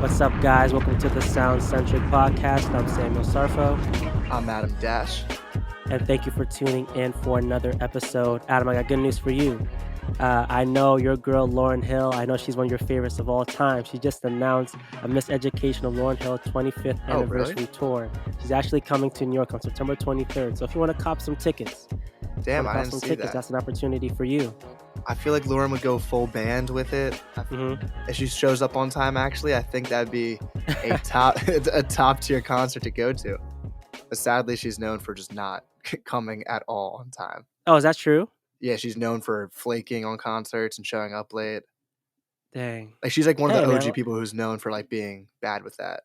What's up, guys? Welcome to the SoundCentric podcast. I'm Samuel Sarfo, I'm Adam Dash. and thank you for tuning in for another episode. Adam, I got good news for you. I know your girl, Lauryn Hill. I know she's one of your favorites of all time. She just announced a Miseducation of Lauryn Hill 25th Oh, anniversary really? tour. She's actually coming to New York on September 23rd. So if you want to cop some tickets, Damn, I didn't see that. that's an opportunity for you. I feel like Lauren would go full band with it. If she shows up on time, actually, I think that'd be a top tier concert to go to. But sadly, she's known for just not coming at all on time. Oh, is that true? Yeah, she's known for flaking on concerts and showing up late. Dang. Like she's like one of Hey, the man. OG people who's known for like being bad with that.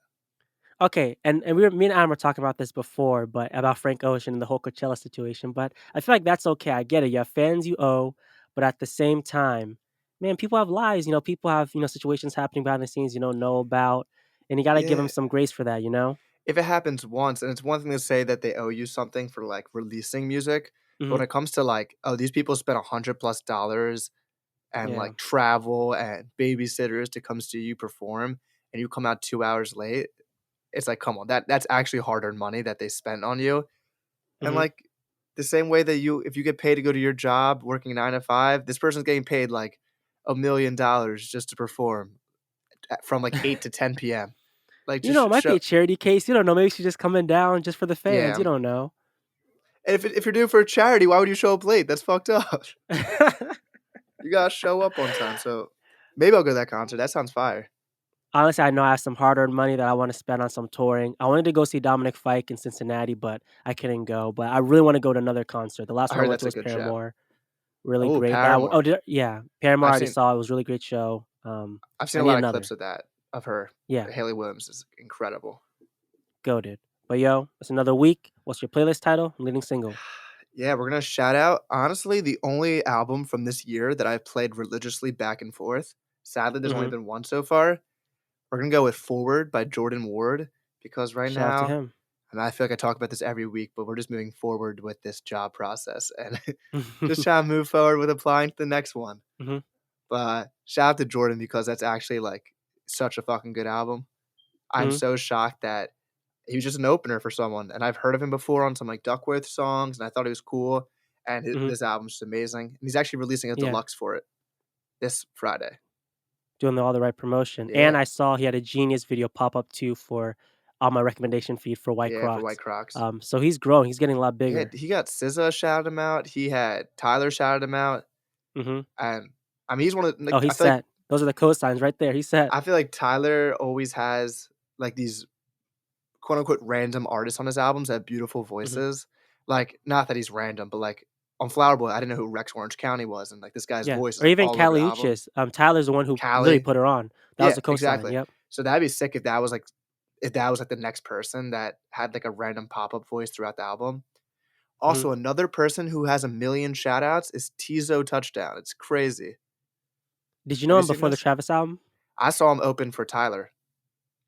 Okay, and me and Adam were talking about this before, but about Frank Ocean and the whole Coachella situation. But I feel like that's okay. I get it. You have fans you owe, but at the same time, man, people have lives. People have situations happening behind the scenes you don't know about, and you got to give them Yeah, some grace for that. if it happens once, and it's one thing to say that they owe you something for like releasing music, but Hmm. when it comes to like, oh, these people spent $100+ and Yeah. like travel and babysitters to come see you perform, and you come out 2 hours late, it's like, come on, that's actually hard-earned money that they spent on you. And Hmm. like the same way that if you get paid to go to your job working 9 to 5, this person's getting paid like $1 million just to perform from like 8 to 10 p.m. Like just It might be show, a charity case. You don't know. Maybe she's just coming down just for the fans. yeah. You don't know. And if you're doing it for a charity, why would you show up late? That's fucked up. You gotta show up on time. So maybe I'll go to that concert. That sounds fire. Honestly, I know I have some hard-earned money that I want to spend on some touring. I wanted to go see Dominic Fike in Cincinnati, but I couldn't go. But I really want to go to another concert. The last I one I heard went that's to a was good show. Paramore. Really Oh, great. Paramore. Yeah, Paramore I I've already seen saw. It was a really great show. I've I seen a need lot of another. clips of that, of her. Yeah, Haley Williams is incredible. goated. But yo, it's another week. What's your playlist title? Leading single. Yeah, we're gonna shout out, honestly, the only album from this year that I've played religiously back and forth. Sadly, there's only Mm-hmm. been one so far. We're gonna go with Forward by Jordan Ward because right Shout out to now, him. and I feel like I talk about this every week, but we're just moving forward with this job process and just trying to move forward with applying to the next one. Hmm. But shout out to Jordan because that's actually like such a fucking good album. I'm Hmm. so shocked that he was just an opener for someone, and I've heard of him before on some like Duckworth songs, and I thought he was cool. And Hmm. this album's just amazing. And he's actually releasing a Yeah, deluxe for it this Friday. doing all the right promotion. And Yeah, I saw he had a Genius video pop up too for on my recommendation feed for White yeah, for White Crocs. Crocs. So he's growing. He's getting a lot Yeah, bigger. he got SZA shouted him out. He had Tyler shouted him out, Hmm. and I mean he's one of Oh, like he's set. Those are the cosigns right there. He's set. I feel like Tyler always has like these quote unquote random artists on his albums that have beautiful Hmm. voices. Like not that he's random, but like on Flower Boy, I didn't know who Rex Orange County was, and like this guy's Yeah, voice is or like even all over the Kali album. Uchis. Tyler's the one who literally Callie, put her on. That was yeah, the cosign. exactly. Yep. So that'd be sick if that was like the next person that had like a random pop up voice throughout the album. Hmm. Also, another person who has a million shout outs is Teezo Touchdown. It's crazy. Did you Have know you him seen before the this? Travis album? I saw him open for Tyler,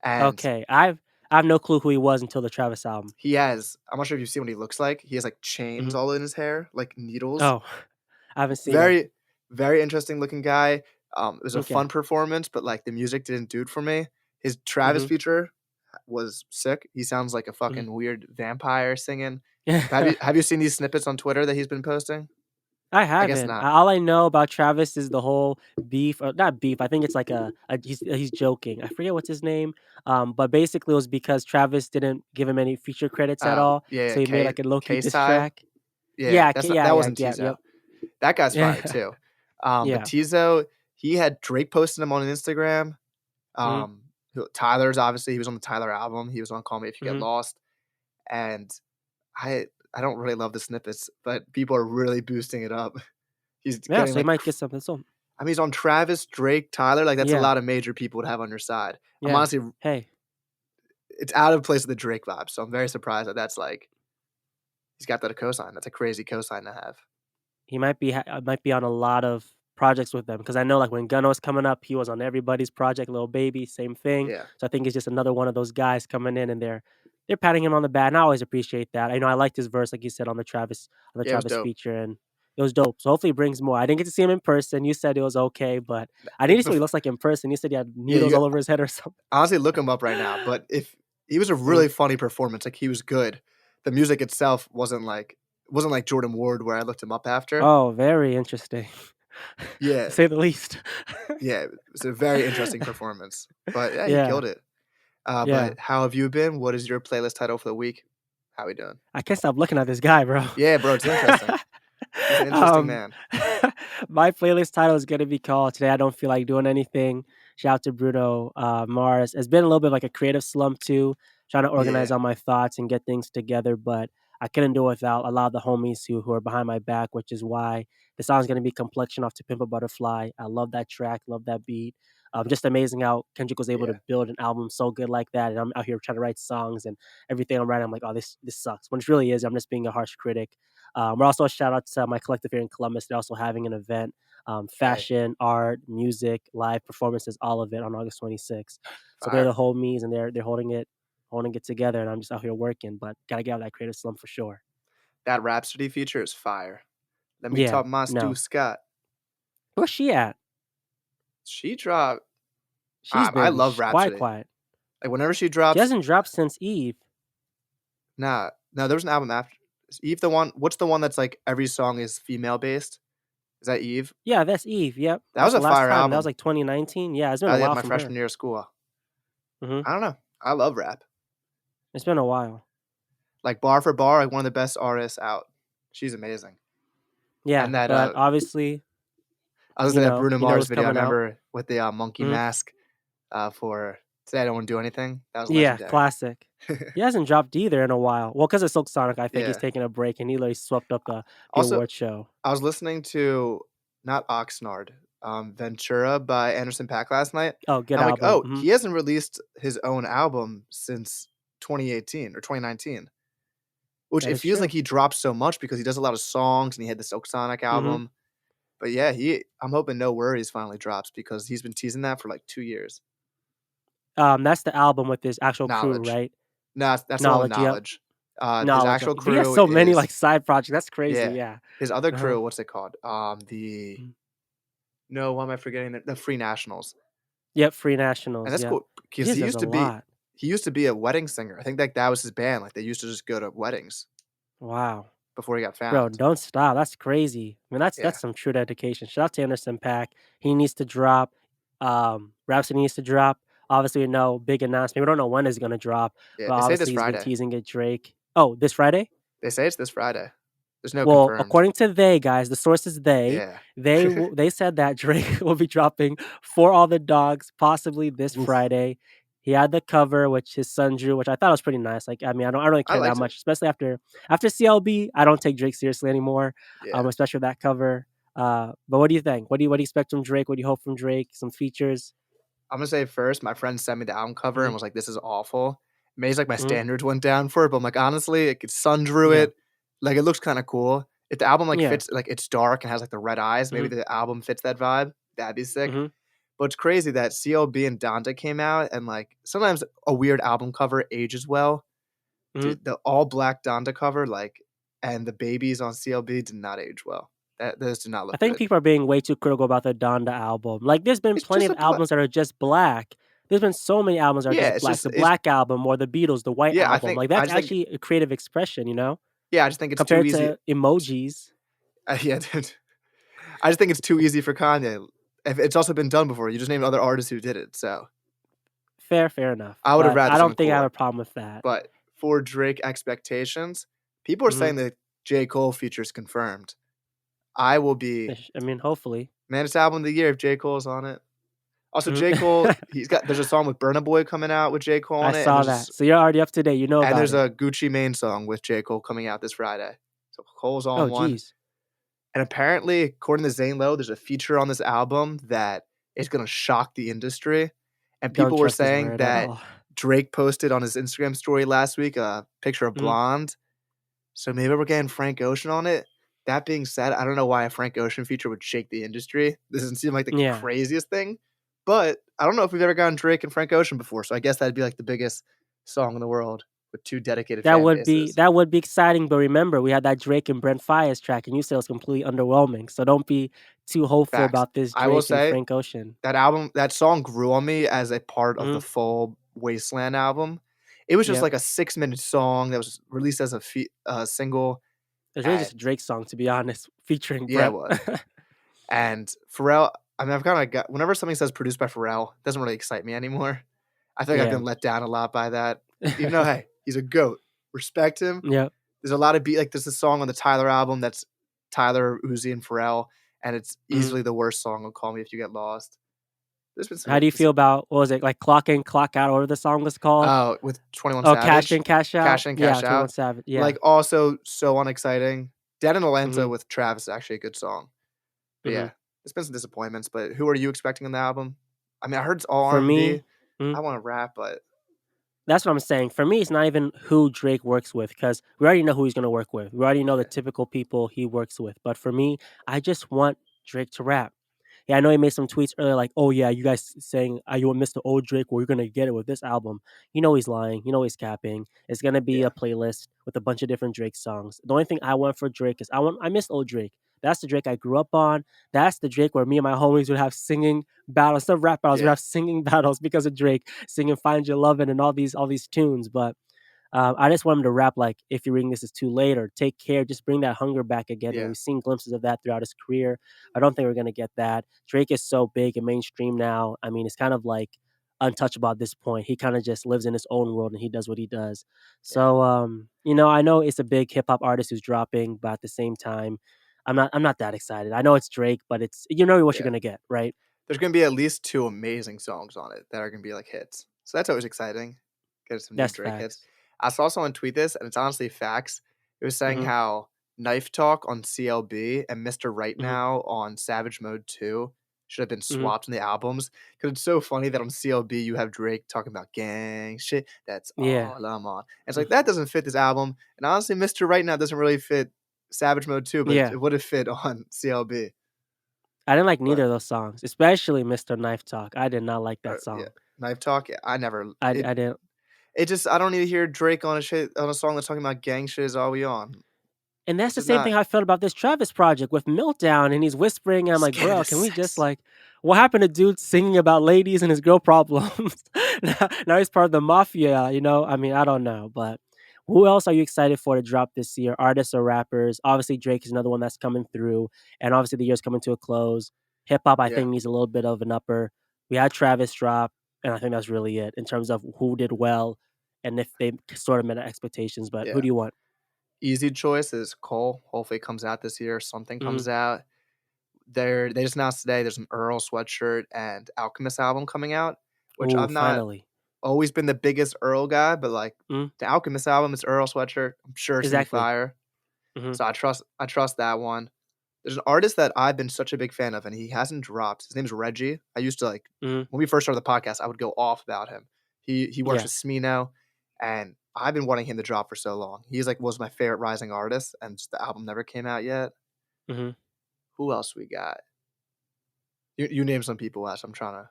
and Okay, I have no clue who he was until the Travis album. I'm not sure if you've seen what he looks like. He has like chains Hmm. all in his hair, like needles. Oh, I haven't seen him. Very, very interesting looking guy. It was a Okay. fun performance, but like the music didn't do it for me. His Travis Hmm. feature was sick. He sounds like a Hmm. fucking weird vampire singing. Have you seen these snippets on Twitter that he's been posting? I I guess haven't. not. All I know about Travis is the whole beef, not beef. I think it's like he's joking. I forget what's his name. But basically, it was because Travis didn't give him any feature credits at Oh all, yeah, so he made like a low key Case diss Tie. track. Yeah, Yeah, that's not yeah, that yeah, wasn't yeah, Tizo. yep, That guy's fire yeah, too. But yeah. Tizo, he had Drake posting him on Instagram. Hmm. Tyler's obviously he was on the Tyler album. He was on Call Me If You Get Hmm. Lost, and I don't really love the snippets, but people are really boosting it up. He's Yeah, getting so he like, might get something. So I mean, he's on Travis, Drake, Tyler. Like that's a yeah, lot of major people to have on your side. I'm yeah. honestly, Hey, it's out of place with the Drake vibe. So I'm very surprised that that's like he's got that cosign. That's a crazy cosign to have. he might be on a lot of projects with them because I know like when Gunna was coming up, he was on everybody's project. Lil Baby, same thing. Yeah, So I think it's just another one of those guys coming in and they're patting him on the back. And I always appreciate that. I know I liked his verse, like you said, on the yeah, it was Travis dope. feature, and It was dope. So hopefully it brings more. I didn't get to see him in person. You said it was okay, but I didn't see what he looks like in person. You said he had Yeah, needles you all over his head or something. honestly look him up right now. But if he was a Mhm. really funny performance, like he was good. The music itself wasn't like Jordan Ward where I looked him up after. Oh, very interesting, to Yeah, say the least. yeah, it was a very interesting performance. But yeah, he Yeah, killed it. yeah. But how have you been? What is your playlist title for the week? How we doing? I can't stop looking at this guy, bro. Yeah, bro, it's interesting. He's an interesting um, man. my playlist title is gonna be called "Today I Don't Feel Like Doing Anything." Shout out to Bruno Mars. It's been a little bit of like a creative slump too, trying to organize Yeah, all my thoughts and get things together, but I couldn't do it without a lot of the homies who are behind my back, which is why the song's gonna be "Complexion" off "To Pimp a Butterfly." I love that track, love that beat. Just amazing how Kendrick was able to yeah, build an album so good like that, and I'm out here trying to write songs and everything I'm writing. I'm like, oh, this sucks. When it really is, I'm just being a harsh critic. We're also a shout out to my collective here in Columbus. They're also having an event, okay, fashion, art, music, live performances, all of it on August 26th. So they're fire. the homies, and they're holding it together. And I'm just out here working, but gotta get out of that creative slump for sure. That Rhapsody feature is fire. Let me Yeah, talk my Stu no, Scott. where's she at? She dropped. She's I been love quiet, Rhapsody. quiet. Like whenever she She drops, hasn't dropped since Eve. nah, no, there was an album after. Is Eve the one? What's the one that's like every song is female based? Is that Eve? Yeah, that's Eve. Yep, That that's was the a last fire time. That was album. like 2019. Yeah, it's been a Yeah, while my from her. freshman year of school. Hmm. I don't know. I love rap. It's been a while. Like bar for bar, like one of the best artists out. She's amazing. Yeah, And that but obviously, I was gonna say that Bruno you know Mars what's video. I coming out. remember with the monkey Mhm. mask for "Today I Don't Want to Do Anything." That was Yeah, legendary. classic. He hasn't dropped either in a while. Well, because of Silk Sonic, I think he's Yeah. taking a break, and he literally swept up the Also, award show. I was listening to not Oxnard, Ventura by Anderson .Paak last night. Oh, good And I'm like, album. oh, Mhm, he hasn't released his own album since 2018 or 2019. Which that it is feels like true. he drops so much because he does a lot of songs and he had the Silk Sonic Mhm. album. But yeah, I'm hoping No Worries finally drops because he's been teasing that for like 2 years. That's the album with his actual crew, Knowledge. right? No, that's the one with Knowledge, yep. Knowledge. His Knowledge. actual Okay. But he has crew so many is like side projects. That's crazy. yeah. Yeah. His other Uh-huh. crew, what's it called? The Mhm. no, why am I forgetting the Free Nationals? Yep. Free And Nationals. that's Yep. cool He because just does a lot. he used to be a wedding singer. I think that was his band. Like they used to just go to weddings Wow. before he got Bro, found. don't stop. That's crazy. I mean, that's Yeah, some true dedication. Shout out to Anderson Pack. He needs to drop. Rhapsody needs to drop. Obviously, no big announcement. We don't know when it's gonna drop, yeah. but They say this obviously he's been Friday. teasing it. Drake. Oh, this Friday? They say it's this Friday. There's no Well, confirmed. according to they guys, the source is Yeah. they said that Drake will be dropping For All the Dogs possibly this Oof. Friday. He had the cover, which his son drew, which I thought was pretty nice. Like, I mean, I don't really I care that liked it. much, especially after CLB. I don't take Drake seriously anymore, Yeah. especially with that cover. But what do you think? What do you expect from Drake? What do you hope from Drake? Some features. I'm gonna say first, my friend sent me the album cover Hmm. and was like, "This is awful." Maybe like my Hmm. standards went down for it, but I'm like, honestly, like his son drew Yeah, it. Like it looks kind of cool. If the album like yeah. fits, like it's dark and has like the red eyes, maybe Hmm. the album fits that vibe. That'd be sick. Hmm. But it's crazy that CLB and Donda came out, and like sometimes a weird album cover ages well. Hmm. Dude, the all black Donda cover, like, and the babies on CLB did not age well. Those did not I look think good. people are being way too critical about the Donda album. Like, there's been It's plenty just of a albums that are just black. There's been so many albums that are yeah. just It's black. just The it's Black Album or the Beatles, the White yeah. Album. Like, I that's just think actually a creative expression, yeah. I just think it's too compared easy. to emojis. Yeah, dude. I just think it's too easy for Kanye. If it's also been done before. You just named other artists who did it. So Fair enough. I would have But rather I don't something think I have a cooler. problem with that. But for Drake expectations, people are Mhm. saying that J. Cole features confirmed. I will be I mean, hopefully. man, it's album of the year if J. Cole's on it. Also, Mhm. J. Cole, there's a song with Burna Boy coming out with J. Cole I on it, saw that. So you're already up to date. You know and about there's it. a Gucci Mane song with J. Cole coming out this Friday. So Cole's on Oh, one. geez. And apparently, according to Zane Lowe, there's a feature on this album that is gonna shock the industry. And Don't people were trust his saying word at that all. Drake posted on his Instagram story last week a picture of Mhm. Blonde. So maybe we're getting Frank Ocean on it. That being said, I don't know why a Frank Ocean feature would shake the industry. This doesn't seem like the Yeah. craziest thing, but I don't know if we've ever gotten Drake and Frank Ocean before. So I guess that'd be like the biggest song in the world. with 2 dedicated That fan would be bases. that would be exciting, but remember, we had that Drake and Brent Faiyaz track, and you said it was completely underwhelming, so don't be too hopeful Facts. about this I will Drake and say Frank Ocean. that song grew on me as a part of the Mhm. full Wasteland album. It was just Yep. like a 6-minute song that was released as a single, It's really just and a Drake song, to be honest, featuring yeah, it Brent. was. And Pharrell, I mean, I've kinda got whenever something says produced by Pharrell, it doesn't really excite me anymore. I feel like I've Yeah. been let down a lot by that, even though, hey, he's a GOAT. Respect him. Yep. There's a lot of like, there's a song on the Tyler album that's Tyler, Uzi, and Pharrell, and it's Mhm. easily the worst song on Call Me If You Get Lost. There's been some How do you dis feel about what was it, like, Clock In, Clock Out, or whatever the song was called? oh, with 21 Oh, Cash Savage, In, Cash Out? Cash In, Yeah, Cash 21 Out. Savage, yeah. Like, also so unexciting. Dead in Atlanta Mhm, with Travis is actually a good song. But mhm. yeah, there's been some disappointments, but who are you expecting in the album? I mean, I heard it's all For R&B. me mhm. I wanna rap, but That's what I'm saying. For me, it's not even who Drake works with because we already know who he's gonna work with. We already know the yeah, typical people he works with. But for me, I just want Drake to rap. Yeah, I know he made some tweets earlier like, "Oh yeah, you guys saying you want Mr. Old Drake? Well, you're gonna get it with this album." You know he's lying. You know he's capping. It's gonna be yeah, a playlist with a bunch of different Drake songs. The only thing I want for Drake is I miss old Drake. That's the Drake I grew up on. That's the Drake where me and my homies would have singing battles, instead of rap battles, we'd yeah, have singing battles because of Drake singing "Find Your Lovin'" and all these tunes. But I just want him to rap like "If You're Reading This Is Too Late" or "Take Care." Just bring that hunger back again. And yeah, we've seen glimpses of that throughout his career. I don't think we're gonna get that. Drake is so big and mainstream now. I mean, it's kind of like untouchable at this point. He kind of just lives in his own world and he does what he does. yeah, So, I know it's a big hip hop artist who's dropping, but at the same time, I'm not that excited. I know it's Drake, but it's what you're yeah. gonna get, right? There's gonna be at least 2 amazing songs on it that are gonna be, like, hits. So that's always exciting. Get some new That's Drake hits. facts. I saw someone tweet this, and it's honestly facts. It was saying Hmm. how Knife Talk on CLB and Mr. Right Hmm. Now on Savage Mode 2 should have been Hmm. swapped in the albums. Because it's so funny that on CLB, you have Drake talking about gang shit, that's Yeah. all I'm on. And it's like, that doesn't fit this album, and honestly, Mr. Right Now doesn't really fit Savage Mode 2, but Yeah. it would've fit on CLB. I didn't like neither But, of those songs, especially Mr. Knife Talk. I did not like that yeah, song. Knife Talk, yeah, I never it I didn't. It just I don't need to hear Drake on a song that's talking about gang shit is all we on. And that's It's the just same not thing I felt about this Travis project with Meltdown, and he's whispering, and I'm like, scared of "Bro, the can we just, sex. like what happened to dude singing about ladies and his girl problems?" Now he's part of the mafia, you know? I mean, I don't know, but who else are you excited for to drop this year? Artists or rappers? Obviously, Drake is another one that's coming through, and obviously the year's coming to a close. Hip hop, I Yeah, think, needs a little bit of an upper. We had Travis drop, and I think that's really it in terms of who did well and if they sort of met our expectations, but who yeah. do you want? Easy choice is Cole. Hopefully it comes out this year, something Mhm. comes out. They just announced today there's an Earl Sweatshirt and Alchemist album coming out, which Ooh, I've not finally. always been the biggest Earl guy, but, like, Mhm. the Alchemist album is Earl Sweatshirt. I'm sure it's gonna be Exactly. fire. Mhm. So I trust that one. There's an artist that I've been such a big fan of, and he hasn't dropped. His name's Reggie. I used to like Mhm. when we first started the podcast, I would go off about him. He works Yeah. with Smino, and I've been wanting him to drop for so long. He's like was my favorite rising artist, and just the album never came out yet. Mhm. Who else we got? You name some people, Wes. I'm trying to.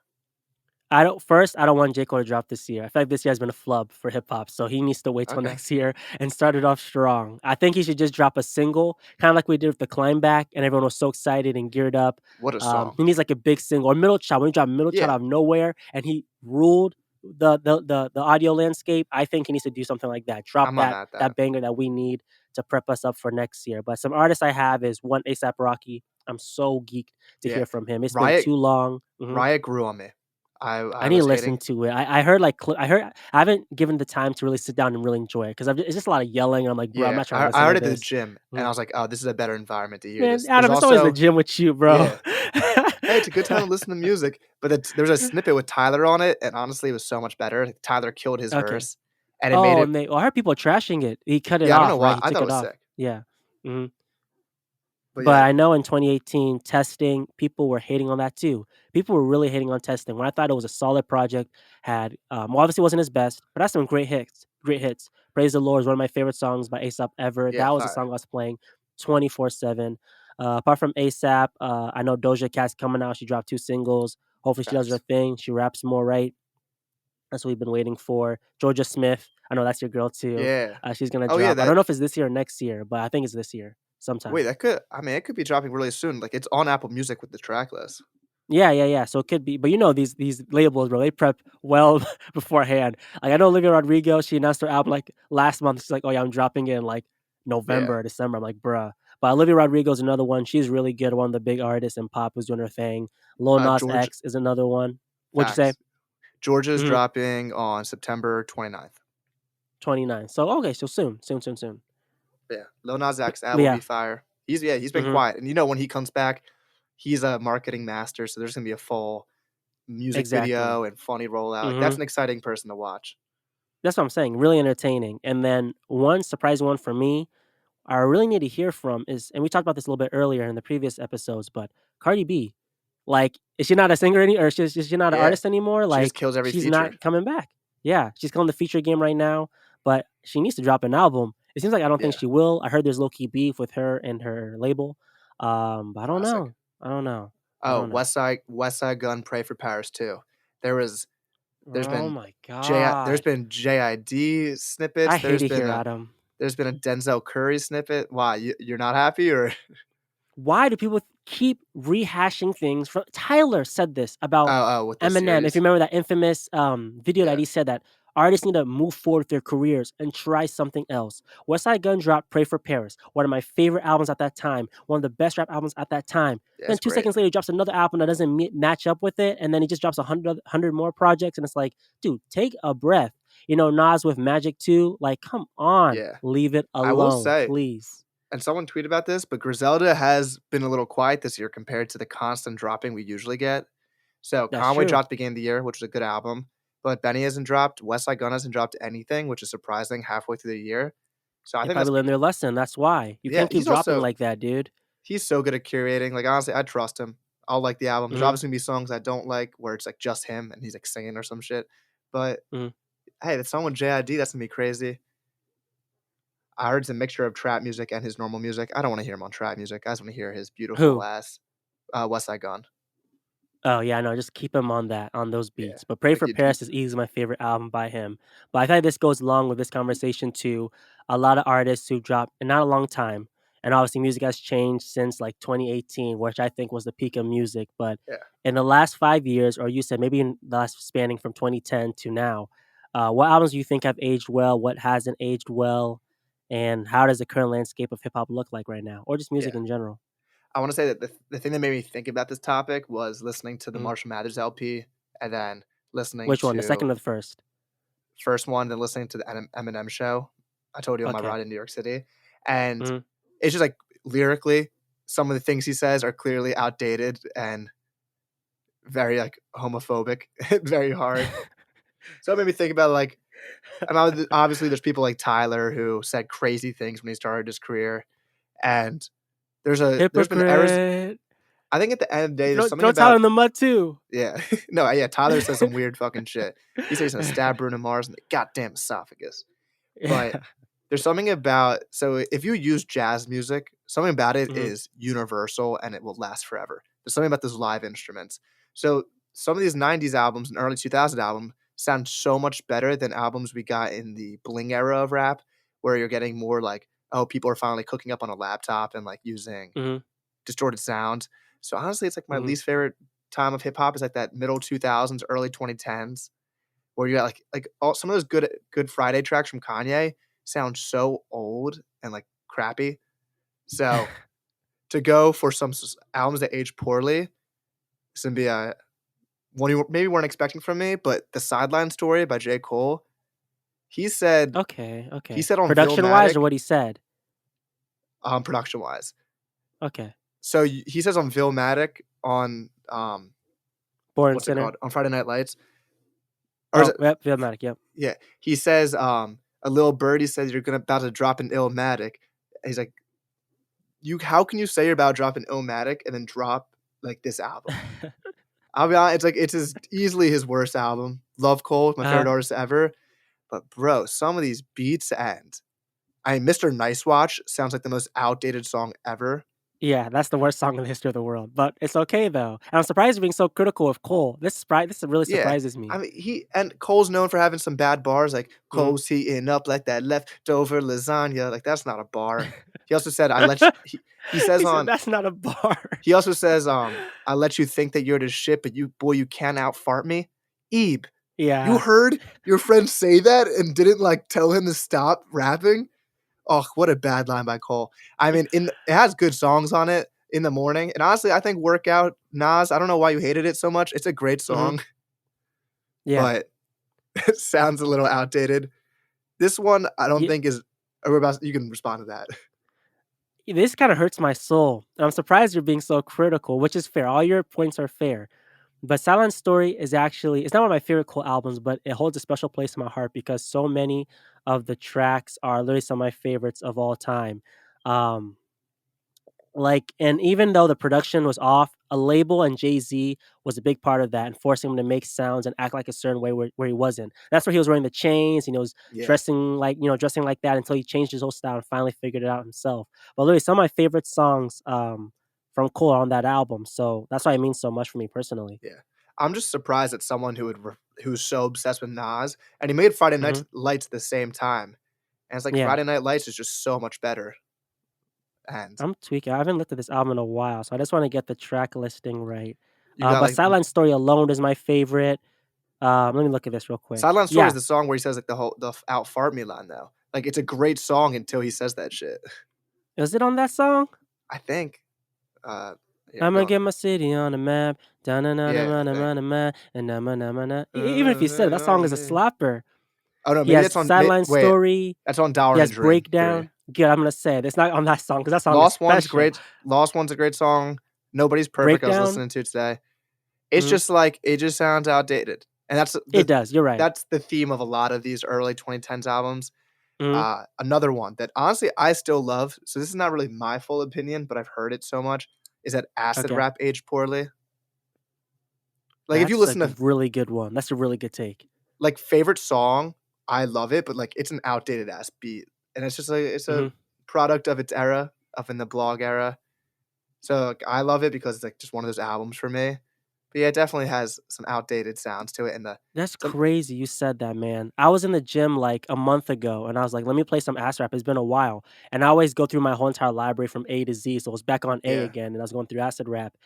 I don't want J. Cole to drop this year. I feel like this year has been a flub for hip hop, so he needs to wait till Okay, next year and start it off strong. I think he should just drop a single, kinda like we did with the Climb Back, and everyone was so excited and geared up. what a song. He needs like a big single or Middle Child. When he dropped Middle Child Yeah, out of nowhere and he ruled the audio landscape, I think he needs to do something like that. Drop I'm not that mad at that. that banger that we need to prep us up for next year. But some artists I have is one ASAP Rocky. I'm so geeked to Yeah, hear from him. It's been Riot too long. Mhm. Riot grew on me. I I need to was listen hating. to it. I heard like I heard I haven't given the time to really sit down and really enjoy it because it's just a lot of yelling. And I'm like, bro, I'm Yeah, not trying to I listen to heard it at the this. gym, and I Mhm. was like, oh, this is a better environment to hear Man, this. There's Adam, it's always the also gym with you, bro. yeah. Hey, it's a good time to listen to music, but there was a snippet with Tyler on it, and honestly, it was so much better. Tyler killed his Okay. verse, and it made Oh, it and I heard people trashing it. He cut it yeah, I don't know off, right? why, He I took thought it it was off. sick, Yeah. Mhm. but But yeah, I know in 2018, testing, people were hating on that too. People were really hating on testing. When I thought it was a solid project, had well, obviously wasn't his best, but that's some great hits. Great hits. Praise the Lord is one of my favorite songs by ASAP ever. yeah, That was a fire, song I was playing 24/7. Apart from ASAP, I know Doja Cat's coming out. She dropped 2 singles. Hopefully she does her facts. thing. She raps more, right? That's what we've been waiting for. Georgia Smith, I know that's your girl too. Yeah. She's gonna Oh yeah, drop. I don't that know if it's this year or next year, but I think it's this year wait, sometime. that could I mean, it could be dropping really soon. Like, it's on Apple Music with the track list. Yeah, yeah, yeah. So it could be, but these labels, bro, they prep well beforehand. Like I know Olivia Rodrigo, she announced her album like last month. She's like, "Oh yeah, I'm dropping it in like Yeah. November or December." I'm like, "Bruh." But Olivia Rodrigo's another one. She's really good. One of the big artists in pop who's doing her thing. Lil Nas George X is another one. What'd you say? facts. Georgia's Mm-hmm. dropping on September 29th. 29. So okay, so soon, soon, soon, soon. Yeah. Lil Nas X, that But will be yeah. fire. He's been Mm-hmm. quiet. And when he comes back, he's a marketing master, so there's gonna be a full music Exactly. video and funny rollout. Like, Mm-hmm. that's an exciting person to watch. That's what I'm saying. Really entertaining. And then one surprising one for me I really need to hear from is, and we talked about this a little bit earlier in the previous episodes, but Cardi B, like, is she not a singer any, or is she not an Yeah. artist anymore? She just Like, kills every she's feature. not coming back. Yeah, she's killing the feature game right now, but she needs to drop an album. It seems like I don't think Yeah. she will. I heard there's low key beef with her and her label. But I don't Classic. know. I don't know. I Oh, don't know. West Side Gun, Pray for Paris too. There was there's Oh been my There's god, been JID I snippets. hate it here, Adam. There's been a Denzel Curry snippet. Why? You're not happy or Why do people keep rehashing things from Tyler said this about with the Eminem. If you series? remember that infamous video that Yeah. he said that artists need to move forward with their careers and try something else. West Side Gun dropped Pray for Paris, one of my favorite albums at that time, one of the best rap albums at that time. Yeah, Then it's two great. seconds later, he drops another album that doesn't match up with it, and then he just drops 100 more projects, and it's like, dude, take a breath. Nas with Magic 2, like, come on, Yeah. leave it I will alone, say, please. and someone tweeted about this, but Griselda has been a little quiet this year compared to the constant dropping we usually get. So That's Conway true. dropped beginning of the year, which was a good album, but Benny hasn't dropped. West Side Gun hasn't dropped anything, which is surprising halfway through the year. So I They think that's probably learned their lesson. That's why you yeah. can't keep dropping like that, dude. He's so good at curating. Like, honestly, I trust him. I'll like the album. There's Hmm. obviously gonna be songs I don't like where it's like just him and he's like singing or some shit. But Hmm. hey, the song with JID, that's gonna be crazy. I heard it's a mixture of trap music and his normal music. I don't want to hear him on trap music. I just want to hear his beautiful Who? ass West Side Gun. Oh yeah, no, just keep him on those Yeah. beats. But "Pray Like for you Paris" is easily my favorite album by him. But I think this goes along with this conversation to a lot of artists who dropped in not a long time, and obviously music has changed since like 2018, which I think was the peak of music. But yeah. in the last 5 years, or you said maybe in the last spanning from 2010 to now, what albums do you think have aged well? What hasn't aged well? And how does the current landscape of hip hop look like right now, or just music Yeah. in general? I want to say that the thing that made me think about this topic was listening to the Mhm. Marshall Mathers LP and then listening Which one, the to second or the first? first one, then listening to the Eminem show. I told you on my Okay. ride in New York City. And Mhm. it's just like lyrically, some of the things he says are clearly outdated and very like homophobic, very hard. So it made me think about like, obviously there's people like Tyler who said crazy things when he started his career, and there's been errors. Hypocrite. I think at the end of the day, there's something Throw Tyler about in the mud too. yeah, no, yeah. Tyler says some weird fucking shit. He says he's gonna stab Bruno Mars in the goddamn esophagus, but Yeah. there's something about so if you use jazz music, something about it Mhm, is universal and it will last forever. There's something about those live instruments. So some of these 90s albums and early 2000 albums sound so much better than albums we got in the bling era of rap, where you're getting more like, oh, people are finally cooking up on a laptop and like using mhm, distorted sound. So honestly, it's like my mhm. least favorite time of hip hop is like that middle 2000s, early 2010s where you got like all some of those good Friday tracks from Kanye sound so old and like crappy. So to go for some albums that age poorly, it's gonna be a one you maybe weren't expecting from me, but the Sideline Story by J. Cole, he said Okay, he okay. said on Production-wise or Philmatic, what he said? production wise. Okay. So he says on Philmatic on Born what's it Sinner? called on Friday Night Lights, or is Oh, it yep, Philmatic, yep. yeah? He says a little birdie says you're gonna about to drop an Illmatic. He's like, you how can you say you're about to drop an Illmatic and then drop like this album? I'll be honest, it's his easily his worst album. Love Cole, my Uh-huh. favorite artist ever. But bro, some of these beats and I mean, Mr. Nice Watch sounds like the most outdated song ever. Yeah, that's the worst song in the history of the world, but it's okay though. And I'm surprised you're being so critical of Cole. This really Yeah. surprises I me. mean, Cole's known for having some bad bars, like, Mhm. "Cole's heating up like that leftover lasagna," like, that's not a bar. He also said, "I let you," he says He said, on "That's not a bar." he also says, "I let you think that you're the shit, but you can't out fart me." Ebe, you Yeah. heard your friend say that and didn't, like, tell him to stop rapping? Oh, what a bad line by Cole. I mean, it has good songs on it, "In the Morning," and honestly, I think "Workout," Nas, I don't know why you hated it so much, it's a great Mhm. song, Yeah. but it sounds a little outdated. This one, I don't Ye think is we're about you can respond to that. This kinda hurts my soul, and I'm surprised you're being so critical, which is fair. All your points are fair. But Silent Story is actually it's not one of my favorite Cole albums, but it holds a special place in my heart because so many of the tracks are literally some of my favorites of all time. Um, and even though the production was off, a label and Jay-Z was a big part of that and forcing him to make sounds and act like a certain way where he wasn't. That's where he was wearing the chains, and he was Yeah, dressing like that until he changed his whole style and finally figured it out himself. But literally some of my favorite songs from Cole are on that album. So that's why it means so much for me personally. yeah. I'm just surprised that someone who's so obsessed with Nas, and he made Friday Night Mhm. Lights at the same time, and it's like Yeah. Friday Night Lights is just so much better, and I'm tweaking. I haven't looked at this album in a while, so I just wanna get the track listing right. you got, But like Silent Story alone is my favorite. Let me look at this real quick. Sideline Story is Yeah. the song where he says, like, the "out fart me" line, though. Like, it's a great song until he says that shit. Is it on that song? I think, uh, here, Imma go get my city on the map. yeah, I think. Da-na-na-na-na-na-na, and na-ma-na-ma-na. Even if you said it, that song is a slapper. Oh, no, He maybe has that's on may Sideline wait, Story, that's on he Dollar in a has Dream 3. Breakdown. Good, I'm gonna say it. It's not on that song because that song is special. Lost One's a great song. Nobody's Perfect I was Breakdown? listening to today. It's Mhm. just like it just sounds outdated, and It does, you're right. that's the theme of a lot of these early 2010s albums. Mhm. Another one that honestly I still love, so this is not really my full opinion, but I've heard it so much, is that acid Okay. rap aged poorly. Like, if you That's a listen to really good one. That's a really good take. like, favorite song, I love it, but, like, it's an outdated ass beat, and it's just like it's a Mhm. product of its era, of in the blog era. So, like, I love it because it's, like, just one of those albums for me. But, yeah, it definitely has some outdated sounds to it, and the That's some crazy you said that, man. I was in the gym, like, a month ago, and I was like, "Let me play some ass rap." It's been a while, and I always go through my whole entire library from A to Z, so it was back on A yeah, again, and I was going through acid rap,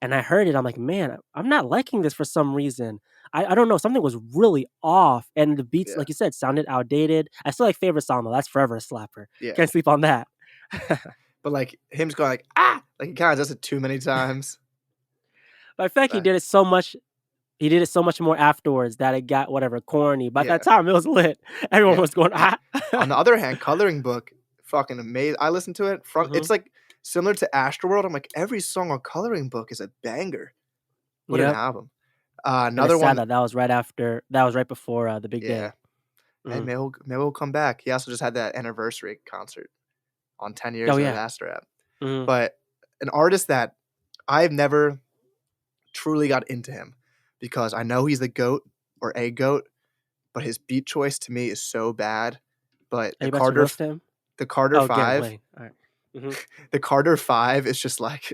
and I heard it, I'm like, "Man, I'm not liking this for some reason." I don't know, something was really off, and the beats, yeah, like you said, sounded outdated. I still like Favorite Song, though, that's forever a slapper. yeah. Can't sleep on that. But, like, him just going like, "Ah!" Like, he kinda does it too many times. But I feel like But he did it so much more afterwards that it got, whatever, corny. By that yeah, time, it was lit. Everyone yeah. was going, "Ah." On the other hand, Coloring Book, fucking amazing. I listened to it from Mhm. it's, like, similar to Astroworld. I'm like, every song on Coloring Book is a banger. What an Yep. album. And it's Another sad one that that was right before, the big yeah. day. Hey, Mhm. maybe he'll come back. He also just had that anniversary concert on 10 Oh, years of yeah. Astrap. Mhm. But an artist that I've never truly got into him because I know he's the GOAT or a GOAT, but his beat choice to me is so bad. But Are you about to roast him? The Carter Oh, get it, 5 Wayne. Alright. Mhm. the Carter 5 is just like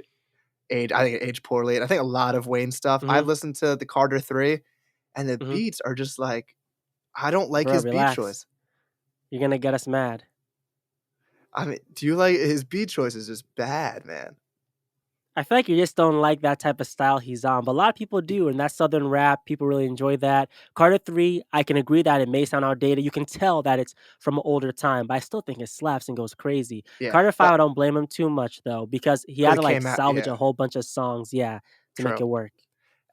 I think it aged poorly, and I think a lot of Wayne stuff I've Mhm. listened to the Carter 3, and the Mhm. beats are just like I don't like Bro, his beat relax. choice. You're gonna get us mad. I mean, do you like his beat choice is just bad, man. I feel like you just don't like that type of style he's on, but a lot of people do, and that Southern rap, people really enjoy that. Carter 3, I can agree that it may sound outdated. You can tell that it's from an older time, but I still think it slaps and goes crazy. Yeah, Carter 5, but I don't blame him too much though, because he had because to it like came out salvage yeah, a whole bunch of songs, yeah, to make true. it work.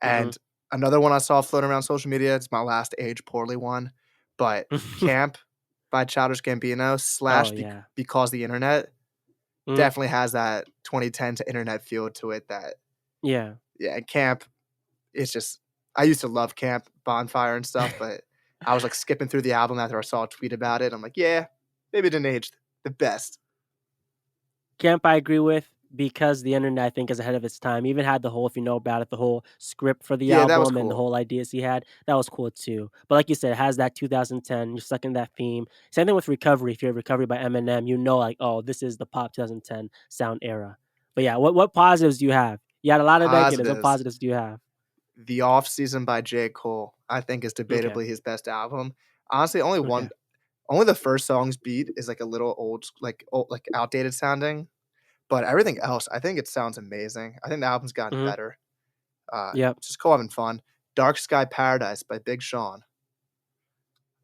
Mhm. And another one I saw floating around social media, it's my last age poorly one, but Camp by Childish Gambino Oh slash yeah. Because the Internet Mhm. definitely has that 2010 to internet feel to it that Yeah. yeah, Camp, it's just I used to love Camp, Bonfire and stuff, but I was, like, skipping through the album after I saw a tweet about it. I'm like, "Yeah, maybe it didn't age the best." Camp I agree with because the internet I think is ahead of its time. Even had the whole, if you know about it, the whole script for the Yeah, that was album and the cool. whole ideas he had. That was cool too. But like you said, it has that 2010. You're stuck in that theme. Same thing with Recovery. If you have Recovery by Eminem, you know like, oh, this is the pop 2010 sound era. But yeah, what positives do you have? You had a lot of negatives. What Positives. positives do you have? The Off Season by J. Cole, I think, is Okay. debatably his best album. Honestly, only Okay. one only the first song's beat is, like, a little old, like, outdated sounding, but everything else, I think it sounds amazing. I think the album's gotten Mhm. better. Yep. Just cool having fun. Dark Sky Paradise by Big Sean.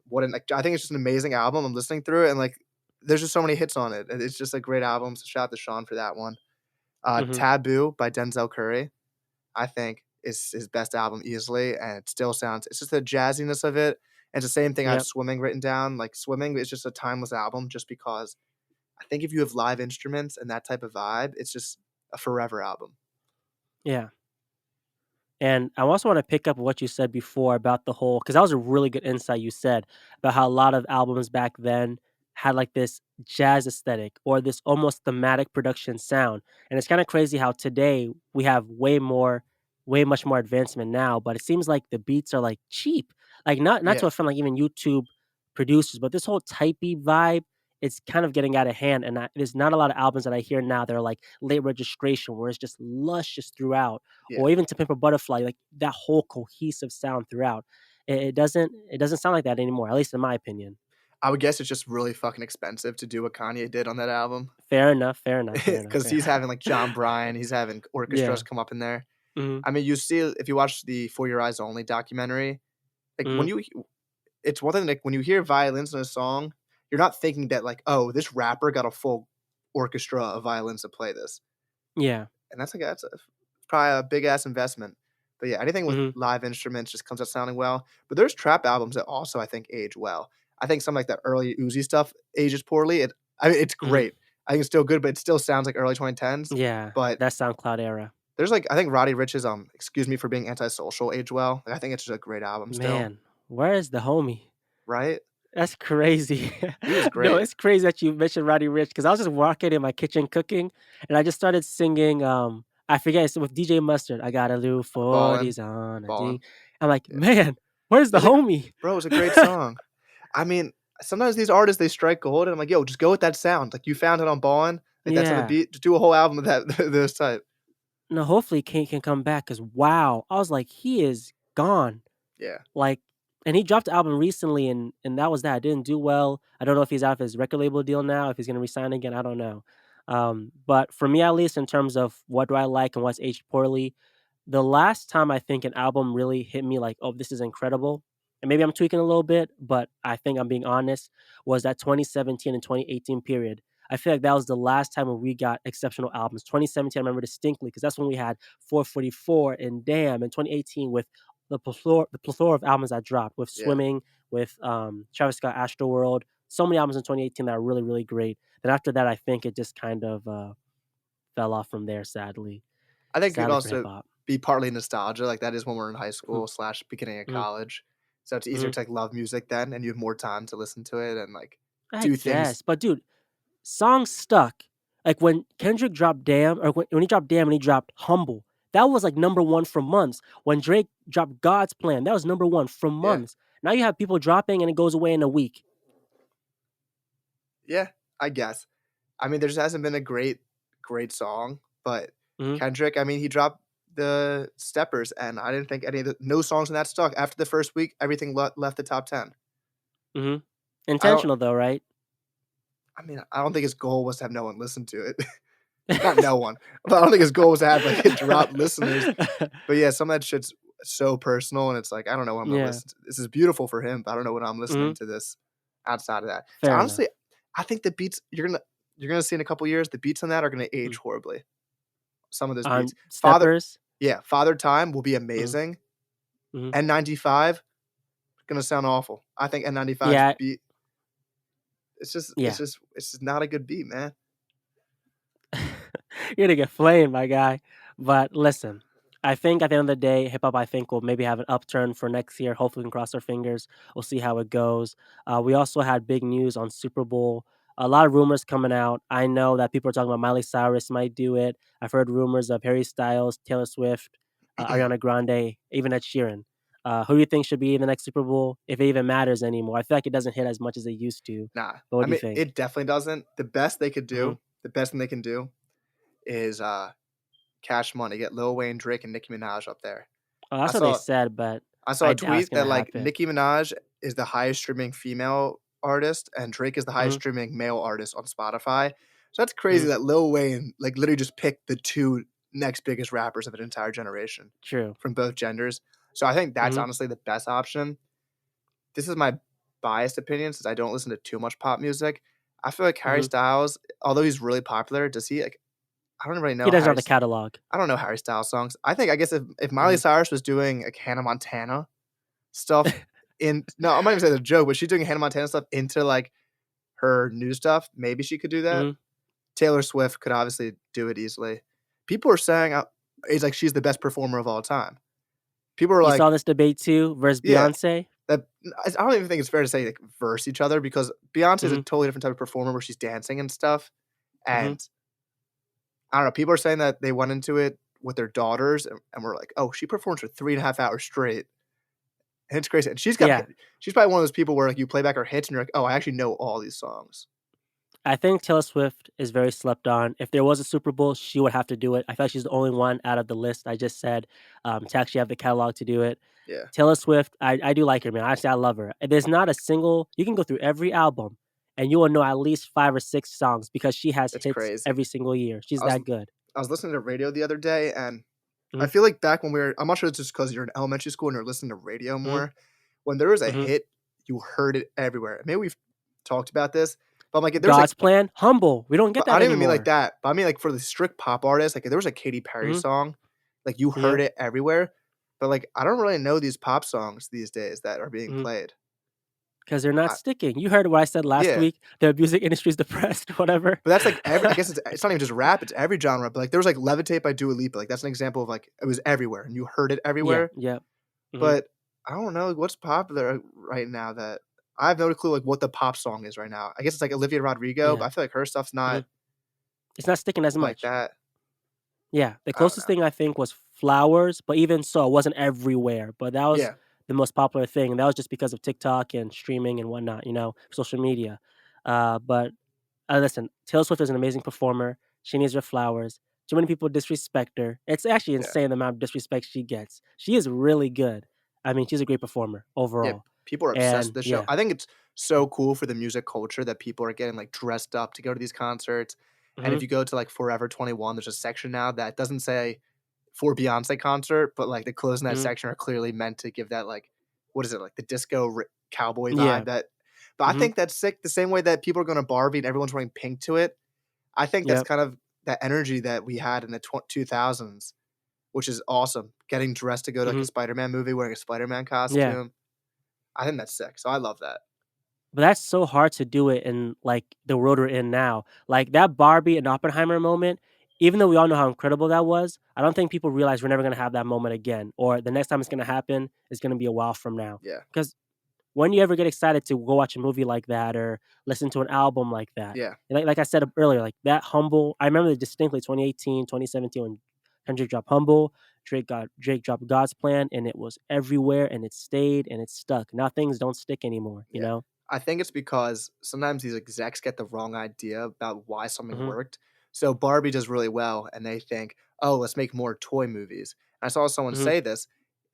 What an like, I think it's just an amazing album. I'm listening through it and, like, there's just so many hits on it, and it's just a great album, so shout out to Sean for that one. Mhm. Taboo by Denzel Curry, I think is his best album easily, and it still sounds it's just the jazziness of it, and it's the same thing I have Yep. Swimming written down, like, Swimming is just a timeless album just because I think if you have live instruments and that type of vibe, it's just a forever album. Yeah. And I also want to pick up what you said before about the whole, because that was a really good insight you said about how a lot of albums back then had like this jazz aesthetic or this almost thematic production sound. And it's kind of crazy how today we have way much more advancement now, but it seems like the beats are like cheap. Like not to Yeah, offend like even YouTube producers, but this whole typey vibe, it's kind of getting out of hand. And there's not a lot of albums that I hear now that are like late registration where it's just luscious throughout, yeah. or even To Pimp a Butterfly, like that whole cohesive sound throughout. It doesn't sound like that anymore, at least in my opinion. I would guess it's just really fucking expensive to do what Kanye did on that album. Fair enough, fair enough, fair enough, Because fair he's having, like, John Bryan, he's having orchestras Yeah. come up in there. Mhm, I mean, you see if you watch the For Your Eyes Only documentary, like, when mhm. you it's one thing, like, when you hear violins in a song, you're not thinking that, like, "Oh, this rapper got a full orchestra of violins to play this." Yeah. And that's probably a big ass investment. But yeah, anything with Mhm, live instruments just comes out sounding well. But there's trap albums that also I think age well. I think some like that early Uzi stuff ages poorly. I mean, it's mhm. great. I think it's still good, but it still sounds like early 2010s. Yeah, But that SoundCloud era. there's like I think Roddy Ricch's Excuse Me for Being Antisocial age well. Like, I think it's just a great album still, Man, where is the homie? right? That's crazy. He was No, great. it's crazy that you mentioned Roddy Ricch because I was just walking in my kitchen cooking, and I just started singing, I forget, it's with DJ Mustard, "I got a little Ballin', 40s on a ballin'. D." I'm like, Yeah. "Man, where's the It's like homie?" bro, it's a great song. I mean, sometimes these artists, they strike gold, and I'm like, "Yo, just go with that sound." Like, you found it on Ballin', like, that type of Yeah. beat, just do a whole album of that this type. No, hopefully Kane can come back because wow, I was like, "He is gone." Yeah. Like, and he dropped the album recently, and that was that. It didn't do well. I don't know if he's out of his record label deal now, if he's gonna resign again, I don't know. But for me, at least, in terms of what do I like and what's aged poorly, the last time I think an album really hit me like, "Oh, this is incredible," and maybe I'm tweaking a little bit, but I think I'm being honest, was that 2017 and 2018 period. I feel like that was the last time when we got exceptional albums. 2017, I remember distinctly because that's when we had 444 and Damn, and 2018 with the plethora of albums that dropped with Yeah. Swimming, with Travis Scott Astroworld. So many albums in 2018 that are really, really great. Then after that, I think it just kind of fell off from there, sadly. I think it could Sadly for hip also hop. be partly nostalgia, like, that is when we're in high Mhm, school / beginning of mhm, college, so it's easier mhm. to, like, love music then, and you have more time to listen to it and, like, I do things. guess, but dude, songs stuck. Like when Kendrick dropped Damn, or when he dropped Damn and he dropped Humble, that was like number one for months. When Drake dropped God's Plan, that was number one for Yeah. months. Now you have people dropping and it goes away in a week. Yeah, I guess. I mean, there just hasn't been a great song, but Mhm, Kendrick, I mean, he dropped the Steppers, and I didn't think any of the no songs in that stuck. After the first week, everything left the top 10. mhm. I don't Intentional though, right? I mean, I don't think his goal was to have no one listen to it. Not no one, but I don't think his goal was to have, like, it drop listeners. But yeah, some of that shit's so personal, and it's like, I don't know what I'm gonna Yeah. listen to. This is beautiful for him, but I don't know what I'm listening Mhm. to this outside of that. So Fair honestly, enough. I think the beats you're gonna see in a couple years, the beats on that are gonna age Mm. horribly. Some of those beats. On Father Steppers? Yeah, Father Time will be Mhm, amazing. mhm. N95 gonna sound awful. I think N95's Yeah, beat it's just it's yeah. just it's just not a good beat, man. You're gonna get flamed, my guy. But listen, I think at the end of the day, hip hop, I think, will maybe have an upturn for next year. Hopefully, we can cross our fingers. We'll see how it goes. We also had big news on Super Bowl. A lot of rumors coming out. I know that people are talking about Miley Cyrus might do it. I've heard rumors of Harry Styles, Taylor Swift, Ariana Grande, even Ed Sheeran. Who do you think should be in the next Super Bowl, if it even matters anymore? I feel like it doesn't hit as much as it used to. Nah. But what I do you mean, think? it definitely doesn't. The best thing they can Hmm. do is Cash Money. Get Lil Wayne, Drake, and Nicki Minaj up there. Oh, I that's what they saw said, but I saw I a doubt it's tweet that gonna like happen. Nicki Minaj is the highest streaming female artist and Drake is the highest Mhm, streaming male artist on Spotify. So that's crazy mhm, that Lil Wayne like literally just picked the two next biggest rappers of an entire generation true. from both genders. So I think that's Mhm, honestly the best option. This is my biased opinion since I don't listen to too much pop music. I feel like Harry mhm. Styles, although he's really popular, does he like I don't really He know doesn't have the catalog. I don't know Harry Styles songs. I guess if Miley Mhm, Cyrus was doing like Hannah Montana stuff in no, I'm not even saying it's a joke, but she's doing Hannah Montana stuff into like her new stuff, maybe she could do that. mhm. Taylor Swift could obviously do it easily. People are saying it's like she's the best performer of all time. People are You like, saw this debate too versus yeah, Beyonce? that I don't even think it's fair to say like verse each other because Beyonce is a Mhm, totally different type of performer where she's dancing and stuff. mhm. And I don't know, people are saying that they went into it with their daughters and were like, oh, she performs for 3.5 hours straight. And it's crazy. And Yeah. she's probably one of those people where like you play back her hits and you're like, oh, I actually know all these songs. I think Taylor Swift is very slept on. If there was a Super Bowl, she would have to do it. I feel like she's the only one out of the list I just said, to actually have the catalog to do it. Yeah, Taylor Swift, I do like her, man. Honestly, I love her. There's not a single you can go through every album, and you will know at least 5 or 6 songs because she has it's hits crazy. every single year. She's I was that good. I was listening to radio the other day, and I Mhm, feel like back when I'm not sure it's just because you're in elementary school and you're listening to radio mhm, more. When there was a mhm. hit, you heard it everywhere. Maybe we've talked about this, but I'm like, if there was like, God's Plan, Humble. We don't get but I that don't even mean like anymore. that. But I mean like for the strict pop artists, like if there was a Katy Perry Mhm, song, like you yeah, heard it everywhere. But like I don't really know these pop songs these days that are being mhm. played. 'Cause they're not I, sticking. You heard what I said last yeah, week, the music industry is depressed, whatever. but that's like every. I guess it's not even just rap; it's every genre. But like there was like "Levitate" by Dua Lipa. Like that's an example of like it was everywhere and you heard it Yeah, everywhere. yeah. Mhm, But I don't know, like, what's popular right now that I have no clue, like, what the pop song is right now. I guess it's, like, Olivia Rodrigo, but yeah, I feel like her stuff's not mhm. It's not sticking as like much. that. Yeah, the I don't closest know. thing I think was Flowers, but even so, it wasn't everywhere, but that was Yeah, the most popular thing, and that was just because of TikTok and streaming and whatnot, social media. But, listen, Taylor Swift is an amazing performer. She needs her flowers. Too many people disrespect her. It's actually yeah, insane the amount of disrespect she gets. She is really good. I mean, she's a great performer yeah, overall. people are obsessed with And the show. yeah. I think it's so cool for the music culture that people are getting, like, dressed up to go to these concerts, and if Mhm. you go to, like, Forever 21, there's a section now that doesn't say for Beyonce concert, but, like, the clothes in that Mhm. section are clearly meant to give that, like what is it, like, the disco cowboy Yeah. vibe that but I Mhm. think that's sick the same way that people are going to Barbie and everyone's wearing pink to it. I think that's Yep. kind of that energy that we had in the 2000s, which is awesome. Getting dressed to go to like a Mhm. Spider-Man movie, wearing a Spider-Man Yeah. costume. I think that's sick. So I love that. But that's so hard to do it in, like, the world we're in now. Like, that Barbie and Oppenheimer moment, even though we all know how incredible that was, I don't think people realize we're never gonna have that moment again, or the next time it's gonna happen is gonna be a while from now. Yeah. Because when you ever get excited to go watch a movie like that or listen to an album like that, Yeah. like I said earlier, like, that Humble I remember distinctly 2018, 2017 when Kendrick dropped Humble, Drake dropped God's Plan, and it was everywhere, and it stayed, and it stuck. Now things don't stick anymore, you Yeah. know? I think it's because sometimes these execs get the wrong idea about why something Mhm. worked. So Barbie does really well and they think, "Oh, let's make more toy movies." I saw someone Mhm. say this,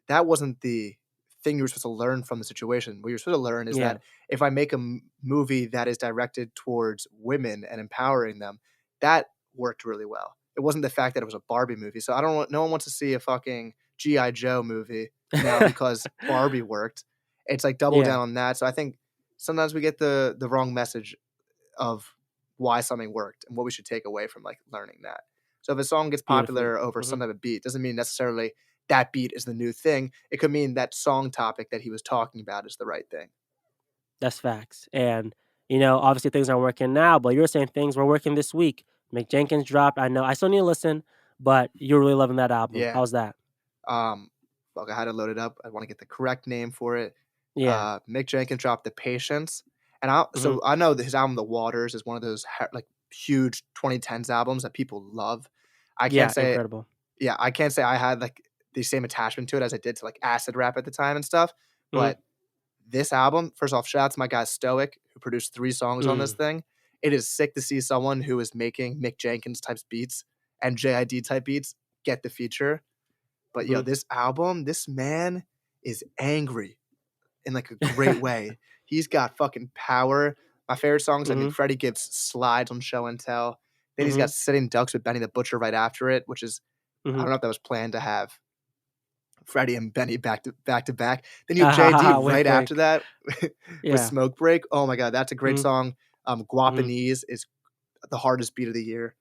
that wasn't the thing you were supposed to learn from the situation. What you're supposed to learn is Yeah. that if I make a movie that is directed towards women and empowering them, that worked really well. It wasn't the fact that it was a Barbie movie. So I don't want no one wants to see a fucking GI Joe movie now because Barbie worked. It's like double Yeah. down on that. So I think sometimes we get the wrong message of why something worked and what we should take away from like learning that. So if a song gets Beautifully. popular over some Mhm. type of beat, doesn't mean necessarily that beat is the new thing. It could mean that song topic that he was talking about is the right thing. That's facts. And, obviously things aren't working now, but you're saying things were working this week. Mick Jenkins dropped. I know I still need to listen, but you're really loving that album. Yeah. How's that? Um, Fuck, I had to load it up. I want to get the correct name for it. Yeah. Mick Jenkins dropped "The Patience," and I Mhm. so I know that his album "The Waters" is one of those like huge 2010s albums that people love. I can't Yeah, say incredible. yeah, I can't say I had like the same attachment to it as I did to like acid rap at the time and stuff. Mhm. But this album, first off, shout out to my guy Stoic, who produced 3 songs on this Mm. thing. It is sick to see someone who is making Mick Jenkins types beats and JID type beats get the feature. But yo, Mhm. this album, this man is angry in like a great way. He's got fucking power. My favorite songs, I mean, Mhm. Freddie gives slides on Show and Tell. Then he's got Mhm. Sitting Ducks with Benny the Butcher right after it, which is, I don't Mhm. know if that was planned to have Freddie and Benny back to back. Then you have JD Wink, right after wink. that with Yeah. Smoke Break. Oh my god, that's a great Mhm. song. Mhm. Guapanese is the hardest beat of the year.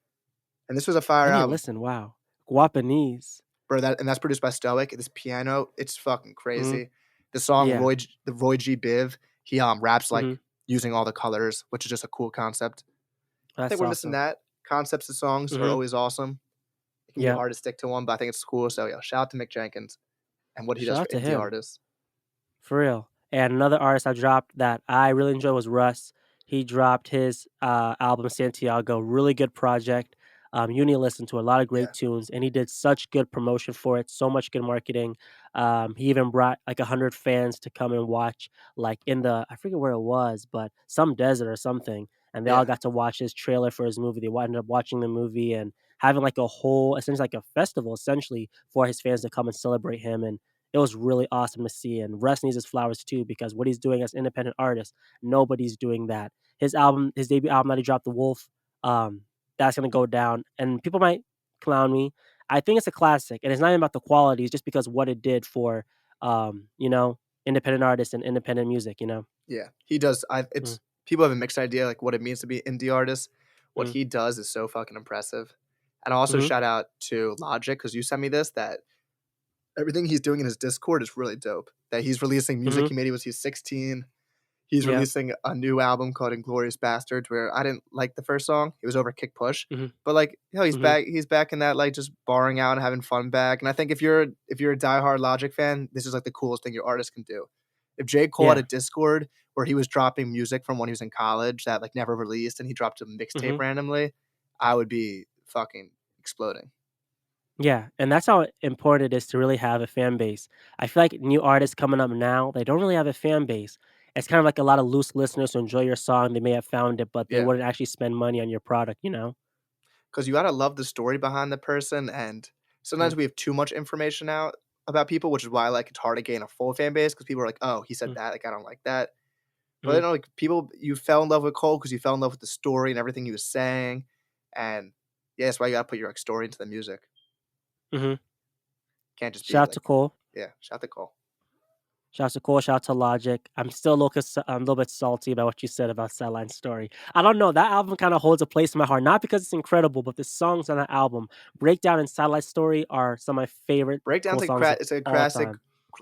And this was a fire I need to album. listen. Wow. Guapanese. Bro, that's produced by Stoic. This piano, it's fucking Mhm. crazy. The song Yeah. The Roy G. Biv, he raps like Mhm. using all the colors, which is just a cool concept. I think That's we're missing awesome. that. Concepts of songs are Mhm. always awesome. It can be Yep. hard to stick to one, but I think it's cool. So yeah, shout out to Mick Jenkins and what he does Shout for out to indie him. artists. For real. And another artist I dropped that I really enjoyed was Russ. He dropped his album Santiago, really good project. You need to listen to a lot of great Yeah, tunes, and he did such good promotion for it, so much good marketing. He even brought like 100 fans to come and watch, like in the I forget where it was, but some desert or something, and they all yeah, got to watch his trailer for his movie. They ended up watching the movie and having like a whole, essentially like a festival, essentially for his fans to come and celebrate him. And it was really awesome to see. And Russ needs his flowers too, because what he's doing as independent artist, nobody's doing that. His album, his debut album that he dropped, The Wolf, um, that's gonna go down. And people might clown me. I think it's a classic, and it's not even about the quality. It's just because what it did for, you know, independent artists and independent music. You know. yeah. He does. Mm, It's people have a mixed idea like what it means to be indie artists. What mm, he does is so fucking impressive. And I also mhm, shout out to Logic because you sent me this that everything he's doing in his Discord is really dope. That he's releasing music mhm. he made when he was 16. He's Yeah. releasing a new album called Inglorious Bastards, where I didn't like the first song. It was over Kick Push. Mhm, But like, mhm, he's back in that like just barring out and having fun back. And I think if you're a diehard Logic fan, this is like the coolest thing your artist can do. If J. Cole had yeah. a Discord where he was dropping music from when he was in college that like never released and he dropped a mixtape Mhm. randomly, I would be fucking exploding. Yeah, and that's how important it is to really have a fan base. I feel like new artists coming up now, they don't really have a fan base. It's kind of like a lot of loose listeners who enjoy your song. They may have found it, but they Yeah. wouldn't actually spend money on your product, you know? Because you gotta love the story behind the person, and sometimes Mm, we have too much information out about people, which is why, like, it's hard to gain a full fan base because people are like, "Oh, he said mm, that, like, I don't like that." But, mm, like, people you fell in love with Cole because you fell in love with the story and everything he was saying, and, yeah, that's why you gotta put your, like, story into the music. mhm. Can't just Shout be out to like Cole. yeah, shout out to Cole. Shout out to Cole. Shout out to Logic. I'm a little bit salty about what you said about Sideline Story. I don't know. That album kind of holds a place in my heart, not because it's incredible, but the songs on that album, Breakdown and Satellite Story, are some of my favorite Cole Breakdown's songs of it's a all classic time.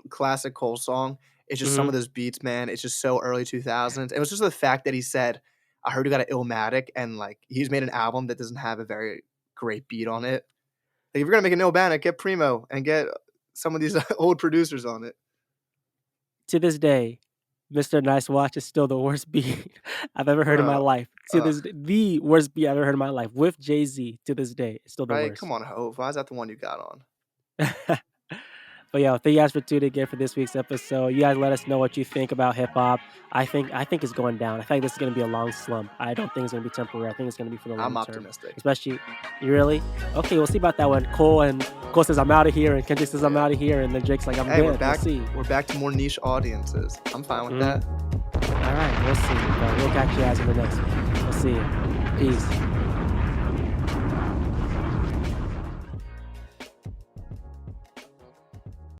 classic Cole song. It's just some Hmm. of those beats, man, it's just so early 2000s. It was just the fact that he said, "I heard you got an Illmatic," and, like, he's made an album that doesn't have a very great beat on it. Like, if you're gonna make a Illmatic, get Primo and get some of these old producers on it. To this day, Mr. Nice Watch is still the worst beat I've ever heard in my Bro, life. To ugh, this day, the worst beat I've ever heard in my life with Jay-Z to this day, it's still the right? Come worst. on, Hove. Why is that the one you got on? But yeah, thank you guys for tuning in for this week's episode. You guys let us know what you think about hip hop. I think it's going down. I think this is gonna be a long slump. I don't think it's gonna be temporary. I think it's gonna be for the I'm long term. optimistic. Especially, you really? Okay, we'll see about that one. Cole says I'm out of here, and Kendrick says I'm Yeah. out of here, and then Drake's like I'm Hey, we're good. We'll back. see. We're back to more niche audiences. I'm fine with Mhm. that. All right, we'll see. But we'll catch you guys in the next one. We'll see you. Peace. Peace.